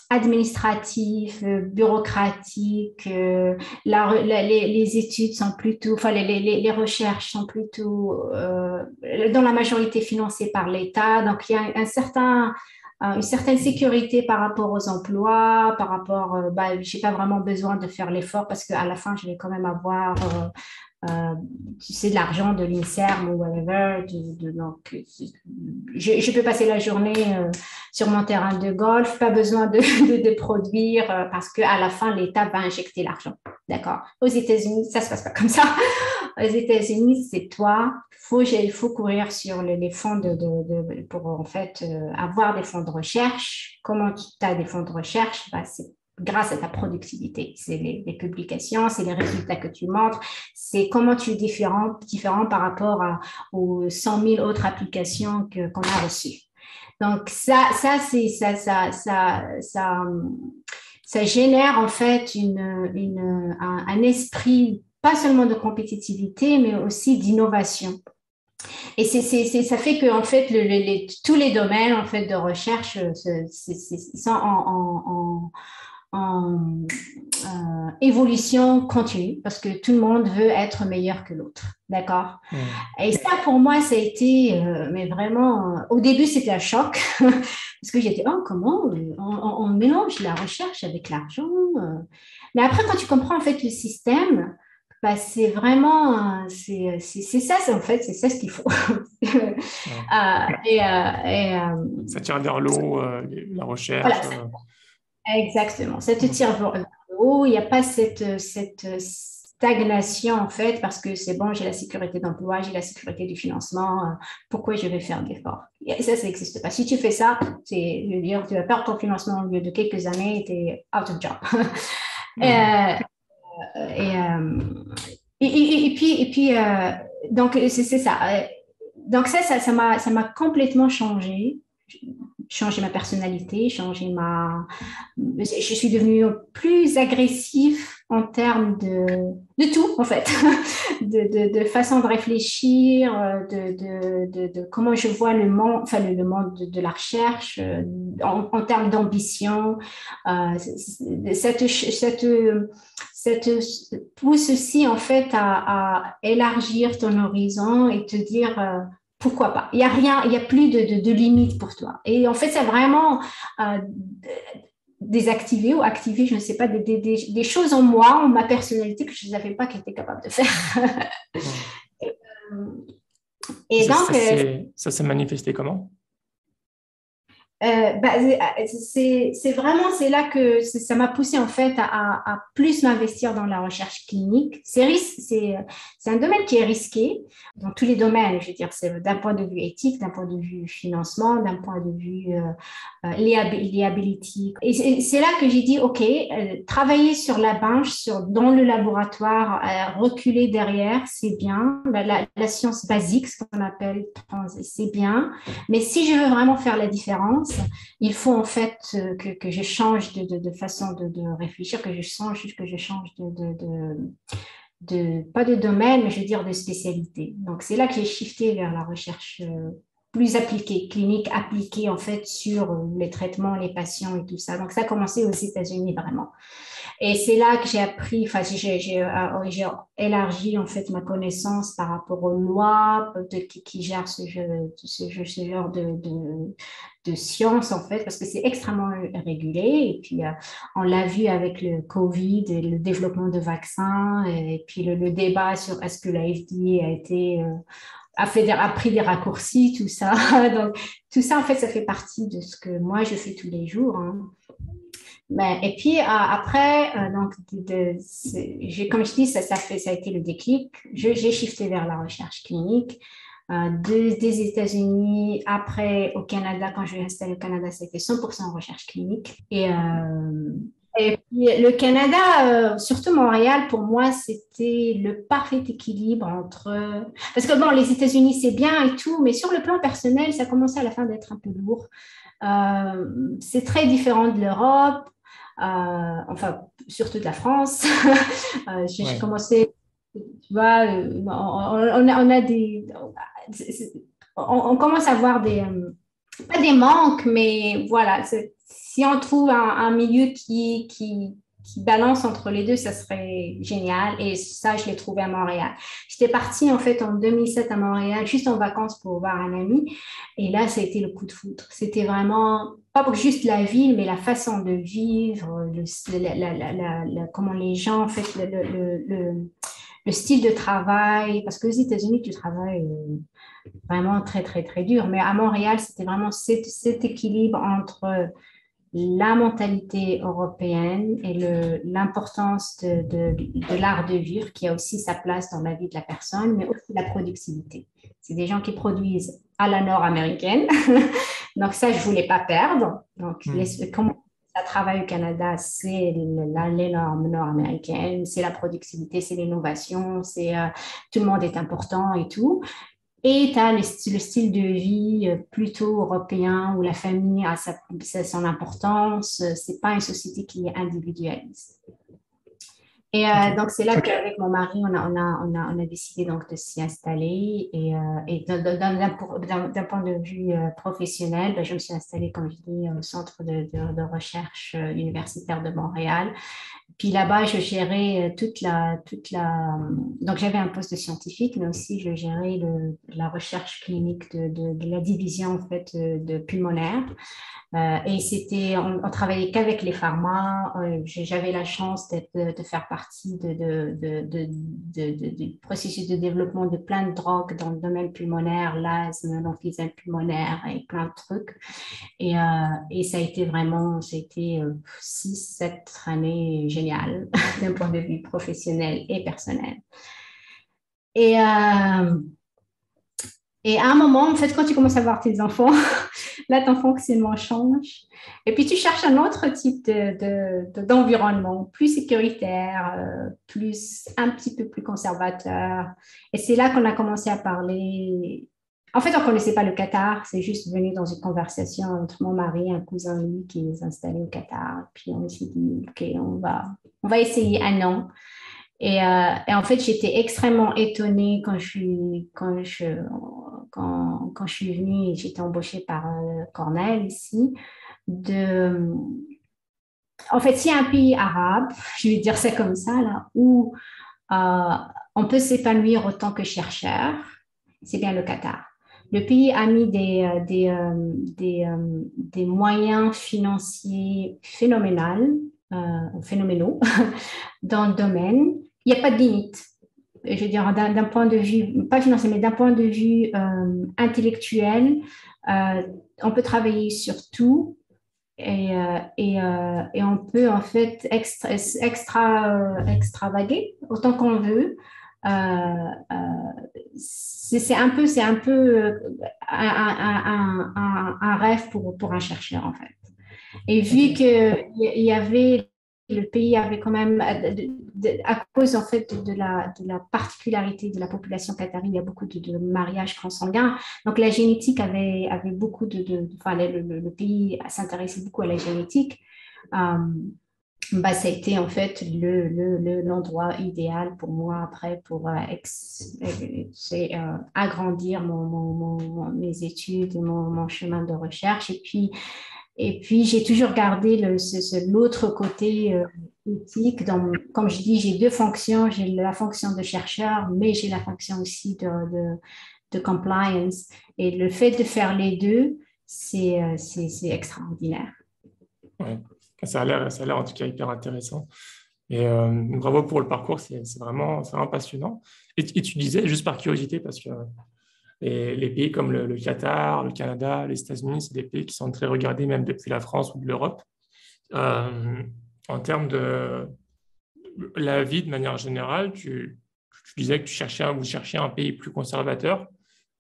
administratif, bureaucratique. Les études sont plutôt, enfin les recherches sont plutôt dans la majorité financées par l'État. Donc il y a une certaine sécurité par rapport aux emplois, par rapport, bah, j'ai pas vraiment besoin de faire l'effort parce qu'à la fin, je vais quand même avoir euh, tu sais, de l'argent de l'INSERM ou whatever. Donc, je peux passer la journée sur mon terrain de golf, pas besoin de produire parce qu'à la fin, l'État va injecter l'argent. D'accord. Aux États-Unis, ça se passe pas comme ça. Aux États-Unis, c'est toi. Il faut courir sur les fonds pour en fait avoir des fonds de recherche. Comment tu as des fonds de recherche? Bah, c'est grâce à ta productivité. C'est les publications, c'est les résultats que tu montres, c'est comment tu es différent par rapport aux 100 000 autres applications qu'on a reçues. Donc, ça génère en fait un esprit pas seulement de compétitivité, mais aussi d'innovation. Et ça fait que en fait, tous les domaines en fait de recherche sont en évolution continue parce que tout le monde veut être meilleur que l'autre. D'accord? Hmm. Et ça, pour moi, ça a été, mais vraiment, au début, c'était un choc parce que j'étais, oh, comment on mélange la recherche avec l'argent. Mais après, quand tu comprends en fait le système, bah, c'est vraiment, c'est ça, en fait, c'est ça ce qu'il faut. Ouais. Et, Ça tire vers le haut, la voilà, recherche. exactement. Ça te Hmm. tire vers le haut. Il n'y a pas stagnation, en fait, parce que c'est bon, j'ai la sécurité d'emploi, j'ai la sécurité du financement, pourquoi je vais faire d'efforts? Et ça n'existe pas. Si tu fais ça, je veux dire, tu vas perdre ton financement au lieu de quelques années, tu es out of job. Euh, et, euh, donc, c'est ça. Donc, ça m'a complètement changé ma personnalité, je suis devenue plus agressif en termes de tout, en fait, de façon de réfléchir, de comment je vois le monde, enfin le monde de la recherche, en termes d'ambition. Ça te pousse aussi, en fait, à élargir ton horizon et te dire pourquoi pas. Il n'y a rien, il n'y a plus de limite pour toi. Et en fait, c'est vraiment désactiver ou activer, je ne sais pas, des choses en moi, en ma personnalité que je ne savais pas qu'elle était capable de faire. Et donc, ça s'est manifesté comment? C'est vraiment, c'est là que ça m'a poussé en fait à plus m'investir dans la recherche clinique. C'est un domaine qui est risqué dans tous les domaines, je veux dire, c'est d'un point de vue éthique, d'un point de vue financement, d'un point de vue liability. Et c'est là que j'ai dit, OK, travailler sur la bench, dans le laboratoire, reculer derrière, c'est bien. La science basique, ce qu'on appelle, c'est bien. Mais si je veux vraiment faire la différence, il faut en fait que je change de façon de réfléchir, que je change pas de domaine, mais je veux dire de spécialité. Donc, c'est là que j'ai shifté vers la recherche plus appliquée, clinique appliquée en fait sur les traitements, les patients et tout ça. Donc, ça a commencé aux États-Unis vraiment. Et c'est là que j'ai appris, enfin, j'ai élargi en fait ma connaissance par rapport aux lois qui gèrent ce genre de science en fait, parce que c'est extrêmement régulé. Et puis, on l'a vu avec le Covid et le développement de vaccins, et puis le débat sur est-ce que la FDA a pris des raccourcis, tout ça. Donc, tout ça, en fait, ça fait partie de ce que moi, je fais tous les jours. Hein. Et puis après, donc, comme je dis, ça a été le déclic. J'ai shifté vers la recherche clinique. Des États-Unis, après au Canada, quand je suis installée au Canada, c'était 100% recherche clinique. Et puis le Canada, surtout Montréal, pour moi, c'était le parfait équilibre entre... Parce que bon, les États-Unis, c'est bien et tout, mais sur le plan personnel, ça commençait à la fin d'être un peu lourd. C'est très différent de l'Europe. Enfin, surtout de la France. J'ai commencé, tu vois, on commence à avoir pas des manques, mais voilà, si on trouve un milieu qui balance entre les deux, ça serait génial. Et ça, je l'ai trouvé à Montréal. J'étais partie en fait en 2007 à Montréal, juste en vacances pour voir un ami. Et là, ça a été le coup de foudre. C'était vraiment pas juste la ville, mais la façon de vivre, comment les gens, en fait, le style de travail. Parce qu'aux États-Unis, tu travailles vraiment très, très, très dur. Mais à Montréal, c'était vraiment cet équilibre entre la mentalité européenne et l'importance de l'art de vivre qui a aussi sa place dans la vie de la personne, mais aussi la productivité. C'est des gens qui produisent à la nord-américaine. Donc ça, je ne voulais pas perdre. Donc, comment ça travaille au Canada, c'est les normes nord-américaines, c'est la productivité, c'est l'innovation, tout le monde est important et tout. Et tu as le style de vie plutôt européen où la famille a son importance. C'est pas une société qui est individualiste. Et donc, c'est là qu'avec mon mari, on a décidé donc de s'y installer. Et d'un point de vue professionnel, ben, je me suis installée, comme je dis, au Centre de recherche universitaire de Montréal. Puis là-bas, je gérais donc, j'avais un poste de scientifique, mais aussi je gérais la recherche clinique de la division en fait, de pulmonaire. Et on travaillait qu'avec les pharma. J'avais la chance de faire partie partie du processus de développement de plein de drogues dans le domaine pulmonaire, l'asthme, l'emphysème pulmonaire et plein de trucs. Et ça a été vraiment, c'était 6, 7 années géniales d'un point de vue professionnel et personnel. Et, euh, et à un moment, en fait, quand tu commences à voir tes enfants, là, ton fonctionnement change. Et puis, tu cherches un autre type d'environnement, plus sécuritaire, un petit peu plus conservateur. Et c'est là qu'on a commencé à parler. En fait, on ne connaissait pas le Qatar. C'est juste venu dans une conversation entre mon mari et un cousin, lui, qui est installé au Qatar. Puis, on s'est dit, OK, on va essayer un an. Et en fait, j'étais extrêmement étonnée quand je suis venue et j'étais embauchée par Cornell ici. De... En fait, s'il y a un pays arabe, je vais dire ça comme ça, là, où on peut s'épanouir autant que chercheur, c'est bien le Qatar. Le pays a mis des moyens financiers phénoménaux dans le domaine. Il n'y a pas de limite. Je veux dire, d'un point de vue, pas financier, mais d'un point de vue intellectuel, on peut travailler sur tout et on peut en fait extravaguer autant qu'on veut. C'est un peu un rêve pour un chercheur en fait. Et vu que il y avait le pays avait quand même, à cause en fait de la particularité de la population qatari, il y a beaucoup de mariages consanguins. Donc la génétique avait beaucoup enfin, le pays s'intéressait beaucoup à la génétique. Bah, ça a été en fait l'endroit idéal pour moi après pour agrandir mes études et mon chemin de recherche. Et puis, j'ai toujours gardé l'autre côté éthique. Comme je dis, j'ai deux fonctions. J'ai la fonction de chercheur, mais j'ai la fonction aussi de compliance. Et le fait de faire les deux, c'est extraordinaire. Ouais. Ça a l'air en tout cas hyper intéressant. Et bravo pour le parcours, c'est vraiment passionnant. Et tu disais, juste par curiosité, parce que les pays comme le Qatar, le Canada, les États-Unis, c'est des pays qui sont très regardés même depuis la France ou de l'Europe. En termes de la vie de manière générale, tu disais que vous cherchiez un pays plus conservateur.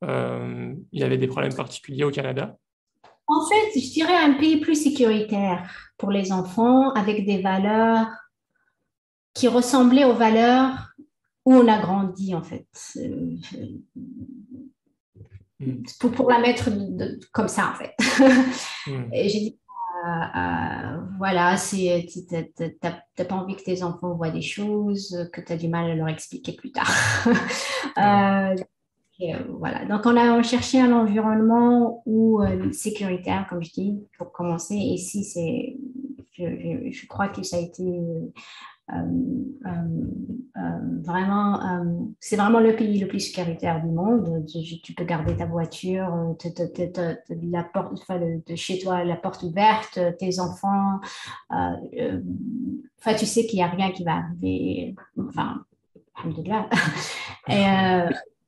Il y avait des problèmes particuliers au Canada. En fait, je dirais un pays plus sécuritaire pour les enfants, avec des valeurs qui ressemblaient aux valeurs où on a grandi, en fait. Pour la mettre comme ça, en fait. Et j'ai dit, voilà, t'as pas envie que tes enfants voient des choses que tu as du mal à leur expliquer plus tard. Voilà. Donc, on cherchait un environnement sécuritaire, comme je dis, pour commencer. Et ici, je crois que ça a été c'est vraiment le pays le plus sécuritaire du monde. Tu peux garder ta voiture, la porte, enfin, de chez toi, la porte ouverte, tes enfants. Enfin, tu sais qu'il n'y a rien qui va arriver. Enfin, alhamdoulilah.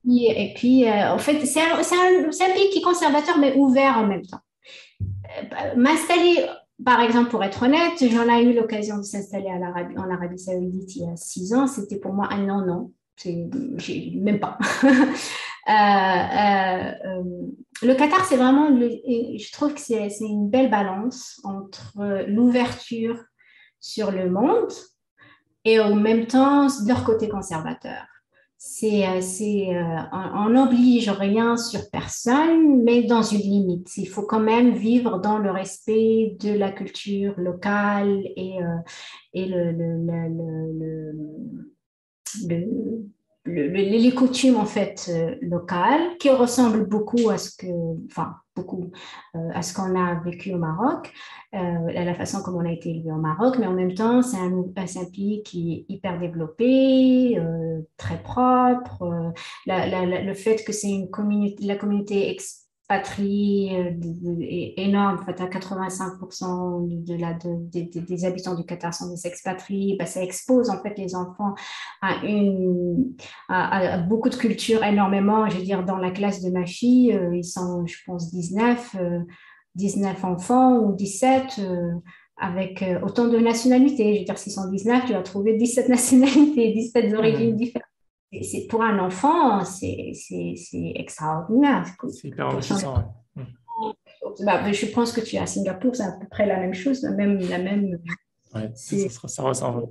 Et puis, en fait, c'est un pays qui est conservateur, mais ouvert en même temps. M'installer, par exemple, pour être honnête, j'en ai eu l'occasion de s'installer en Arabie Saoudite il y a 6 ans. C'était pour moi un non-non. Même pas. Le Qatar, c'est vraiment, je trouve que c'est une belle balance entre l'ouverture sur le monde et en même temps leur côté conservateur. On n'oblige rien sur personne, mais dans une limite. Il faut quand même vivre dans le respect de la culture locale et les coutumes en fait locales qui ressemblent beaucoup à à ce qu'on a vécu au Maroc, à la façon comme on a été élevé au Maroc, mais en même temps c'est un pays qui est hyper développé, très propre. Le fait que c'est la communauté patrie est énorme. En fait, à 85% des habitants du Qatar sont des expatriés. Ben, ça expose en fait les enfants à beaucoup de cultures énormément. Je veux dire, dans la classe de ma fille, ils sont, je pense, 19 enfants ou 17 avec autant de nationalités. Je veux dire, s'ils sont 19, tu vas trouver 17 nationalités, 17 origines Mhm. différentes. Pour un enfant, c'est extraordinaire. C'est hyper Pour son enrichissant, ouais. bah, je pense que tu es à Singapour, c'est à peu près la même chose, Ouais, c'est, ça ressemble.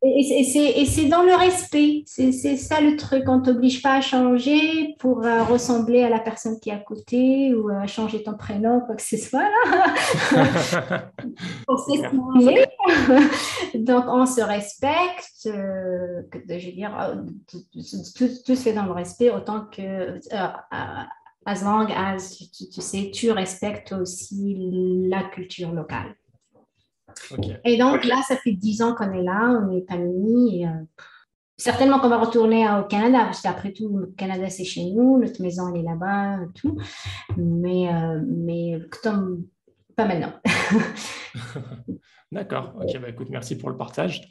et c'est dans le respect. C'est ça le truc. On ne t'oblige pas à changer pour ressembler à la personne qui est à côté ou à changer ton prénom, quoi que ce soit. Là. On C'est sait ce clair. qu'on est. Donc, on se respecte. Je veux dire, tout se fait dans le respect autant que as long as tu sais, tu respectes aussi la culture locale. Ok. Et donc là, ça fait 10 ans qu'on est là, on est amis. Certainement qu'on va retourner au Canada, parce qu'après tout, le Canada, c'est chez nous, notre maison, elle est là-bas, tout. Mais comme, pas maintenant. D'accord. Ok, bah écoute, merci pour le partage.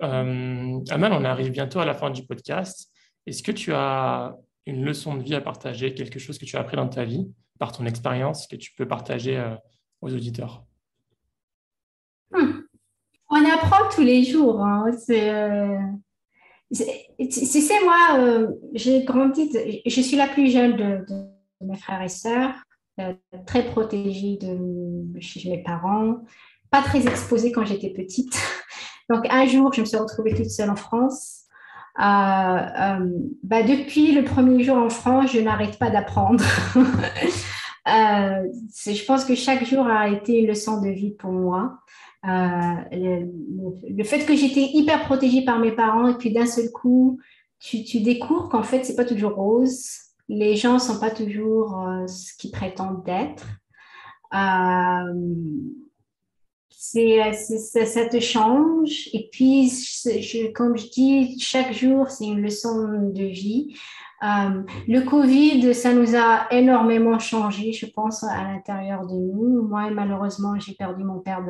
Amal, on arrive bientôt à la fin du podcast. Est-ce que tu as une leçon de vie à partager, quelque chose que tu as appris dans ta vie, par ton expérience, que tu peux partager aux auditeurs? Hmm. On apprend tous les jours. Hein. Tu sais, moi, j'ai grandi, je suis la plus jeune de mes frères et sœurs, très protégée chez mes parents, pas très exposée quand j'étais petite. Donc, un jour, je me suis retrouvée toute seule en France. Bah, depuis le premier jour en France, je n'arrête pas d'apprendre. Je pense que chaque jour a été une leçon de vie pour moi. Le fait que j'étais hyper protégée par mes parents et puis d'un seul coup, tu découvres qu'en fait, c'est pas toujours rose. Les gens sont pas toujours ce qu'ils prétendent d'être. Euh, ça te change. Et puis, comme je dis, chaque jour, c'est une leçon de vie. Le Covid, ça nous a énormément changé, je pense, à l'intérieur de nous. Moi, malheureusement, j'ai perdu mon père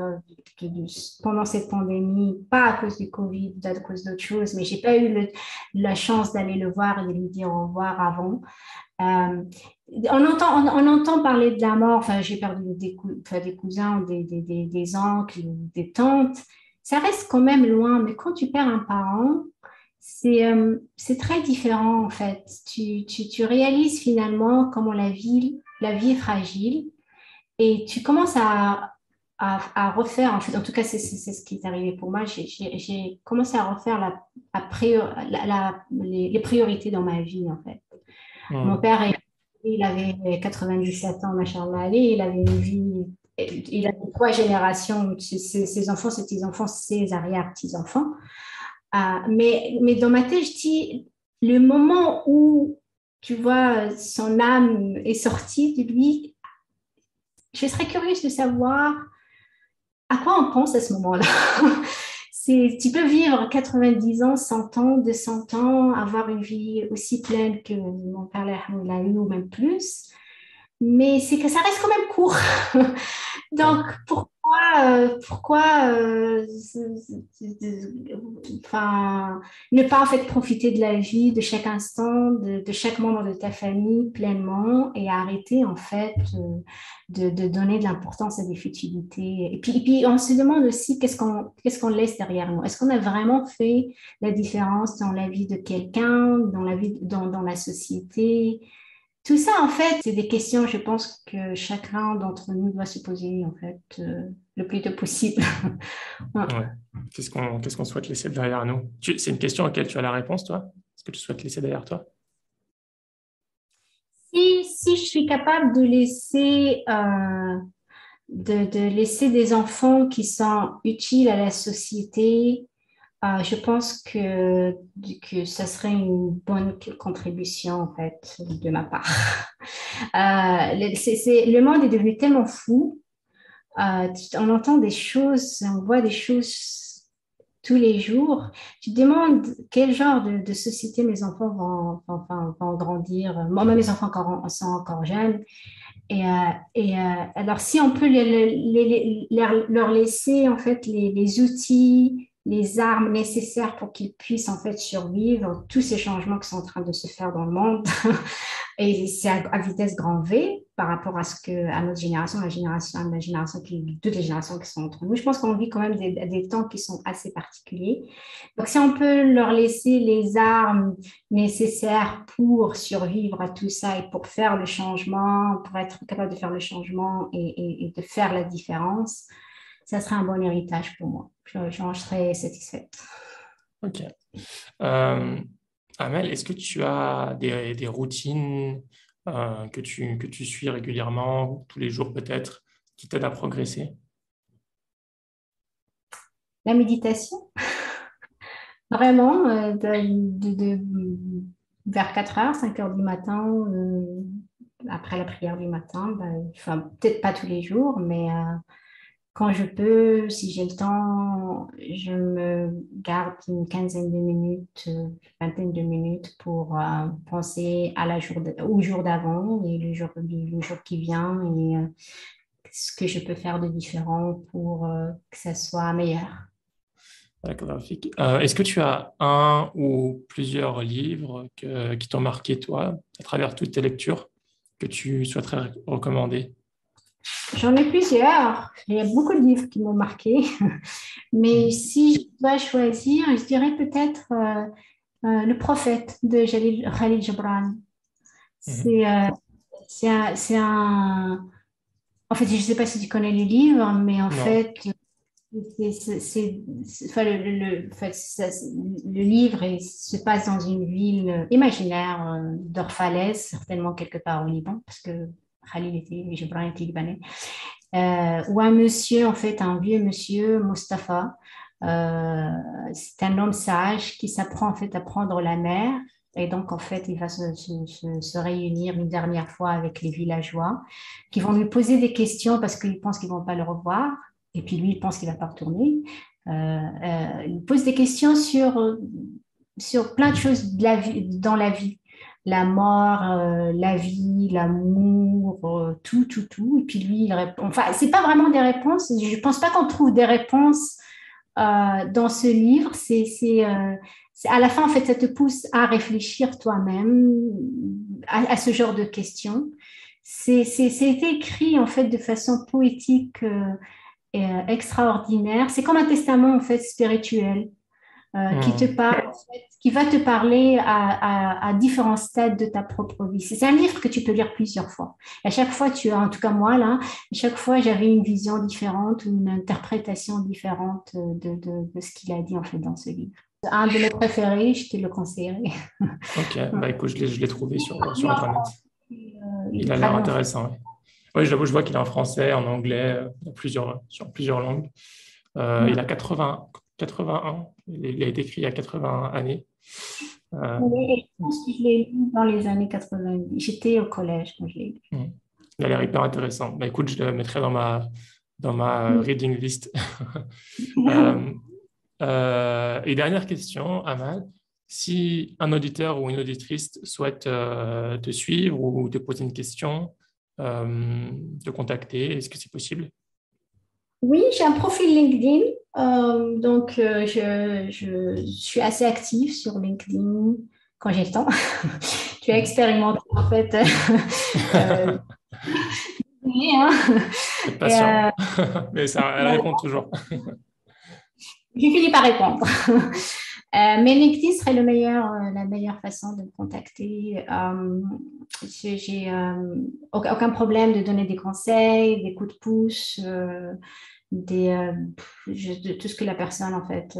pendant cette pandémie, pas à cause du Covid, à cause d'autre chose, mais j'ai pas eu la chance d'aller le voir et de lui dire au revoir avant. Euh, on entend parler de la mort, enfin, j'ai perdu enfin, des cousins, des oncles, des tantes. Ça reste quand même loin, mais quand tu perds un parent, c'est très différent en fait. Tu réalises finalement comment la vie est fragile et tu commences à refaire, en fait, en tout cas, c'est ce qui est arrivé pour moi. J'ai commencé à refaire les priorités dans ma vie en fait. Mon Hmm. père, il avait 97 ans, machallah, Ali, il avait une vie, il avait trois générations, ses enfants, ses petits-enfants, ses arrière-petits-enfants. Mais dans ma tête, je dis, le moment où, tu vois, son âme est sortie de lui, je serais curieuse de savoir à quoi on pense à ce moment-là. Tu peux vivre 90 ans, 100 ans, 200 ans, avoir une vie aussi pleine que mon père l'a eu ou même plus, mais c'est que ça reste quand même court. Ouais. Donc, pourquoi enfin, ne pas en fait profiter de la vie, de chaque instant, de chaque membre de ta famille pleinement et arrêter en fait de donner de l'importance à des futilités. Et puis, on se demande aussi qu'est-ce qu'on laisse derrière nous. Est-ce qu'on a vraiment fait la différence dans la vie de quelqu'un, dans la vie, dans la société? Tout ça, en fait, c'est des questions, je pense, que chacun d'entre nous doit se poser, en fait, le plus tôt possible. Ouais. Ouais. Qu'est-ce qu'on souhaite laisser derrière nous? C'est une question à laquelle tu as la réponse, toi? Est-ce que tu souhaites laisser derrière toi? Si je suis capable de laisser des enfants qui sont utiles à la société, je pense que ça serait une bonne contribution, en fait, de ma part. Le monde est devenu tellement fou. On entend des choses, on voit des choses tous les jours, tu te demandes quel genre de société mes enfants vont grandir. Moi, mes enfants sont encore jeunes. Alors, si on peut leur laisser en fait les outils, les armes nécessaires pour qu'ils puissent en fait survivre tous ces changements qui sont en train de se faire dans le monde, et c'est à vitesse grand V par rapport à à notre génération, toutes les générations qui sont entre nous. Je pense qu'on vit quand même des temps qui sont assez particuliers. Donc, si on peut leur laisser les armes nécessaires pour survivre à tout ça et pour faire le changement, pour être capable de faire le changement et de faire la différence, ça serait un bon héritage pour moi. J'en serais satisfaite. Ok. Euh, Amel, est-ce que tu as des routines que tu suis régulièrement, tous les jours peut-être, qui t'aident à progresser? La méditation, vraiment, vers 4 heures, 5 heures du matin, après la prière du matin, ben, enfin, peut-être pas tous les jours, mais quand je peux, si j'ai le temps, je me garde une quinzaine de minutes, vingtaine de minutes pour penser au jour d'avant et le jour qui vient et ce que je peux faire de différent pour que ça soit meilleur. D'accord, Rafik. Est-ce que tu as un ou plusieurs livres qui t'ont marqué, toi, à travers toutes tes lectures, que tu souhaiterais recommander? J'en ai plusieurs. Il y a beaucoup de livres qui m'ont marqué. Mais Mhm. si je dois choisir, je dirais peut-être Le Prophète de Khalil Gibran. Mhm. C'est c'est En fait, je ne sais pas si tu connais le livre, mais en Non. fait, enfin, le livre se passe dans une ville imaginaire d'Orfalaise, certainement quelque part au Liban, parce que Gibran était libanais, où un monsieur, en fait, un vieux monsieur, Mustapha, euh, c'est un homme sage qui s'apprend en fait à prendre la mer. Et donc, en fait, il va se réunir une dernière fois avec les villageois qui vont lui poser des questions parce qu'ils pensent qu'ils ne vont pas le revoir. Et puis lui, il pense qu'il ne va pas retourner. Il pose des questions sur plein de choses dans la vie. La mort, la vie, l'amour, tout. Et puis lui, il répond. Enfin, c'est pas vraiment des réponses. Je pense pas qu'on trouve des réponses dans ce livre. À la fin, en fait, ça te pousse à réfléchir toi-même à ce genre de questions. C'est été écrit en fait de façon poétique et extraordinaire. C'est comme un testament en fait spirituel qui te Mhm. parle, en fait, qui va te parler à différents stades de ta propre vie. C'est un livre que tu peux lire plusieurs fois. À chaque fois, en tout cas moi là, à chaque fois j'avais une vision différente, une interprétation différente de ce qu'il a dit en fait dans ce livre. Un de mes préférés, je te le conseillerais. Ok, bah écoute, je l'ai trouvé sur Internet. Il Il est a l'air traduit en français. intéressant. Oui, ouais, je vois qu'il est en français, en anglais, sur plusieurs langues. Il a 81. Il a été écrit il y a 80 années. Euh, Oui, je pense que je l'ai lu dans les années 90. J'étais au collège quand je l'ai hmm. Il a l'air hyper intéressant. Bah, écoute, je le mettrai dans ma lu. reading list. Euh, et dernière question, Amal. Si un auditeur ou une auditrice souhaite te suivre ou te poser une question, te contacter, est-ce que c'est possible? Oui, j'ai un profil LinkedIn, donc je suis assez active sur LinkedIn quand j'ai le temps. Tu as Mhm. expérimenté en fait. euh, oui, hein. Être Et, patient. Mais ça, elle voilà, répond toujours. j'ai fini par répondre. Mais LinkedIn serait la meilleure façon de me contacter. J'ai aucun problème de donner des conseils, des coups de pouce. Des, de tout ce que la personne en fait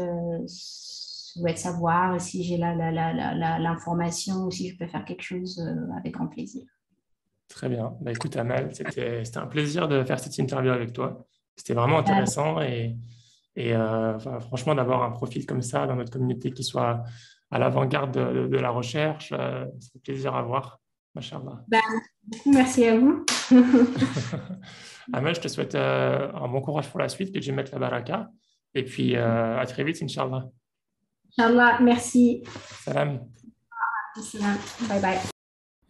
souhaite savoir, si j'ai l'information ou si je peux faire quelque chose avec grand plaisir. Très bien. Bah, écoute, Amal, c'était un plaisir de faire cette interview avec toi. C'était vraiment Euh, intéressant enfin, franchement, d'avoir un profil comme ça dans notre communauté qui soit à l'avant-garde de la recherche, ça fait plaisir à voir. Machallah. bah, merci à vous. Amal, je te souhaite un bon courage pour la suite, que Dieu mette la baraka. Et puis, à très vite, Inch'Allah. Inch'Allah, merci. Salam. Bye bye.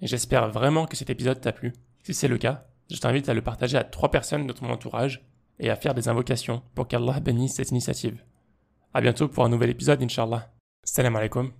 Et j'espère vraiment que cet épisode t'a plu. Si c'est le cas, je t'invite à le partager à 3 personnes de ton entourage et à faire des invocations pour qu'Allah bénisse cette initiative. À bientôt pour un nouvel épisode, Inch'Allah. Salam alaikum.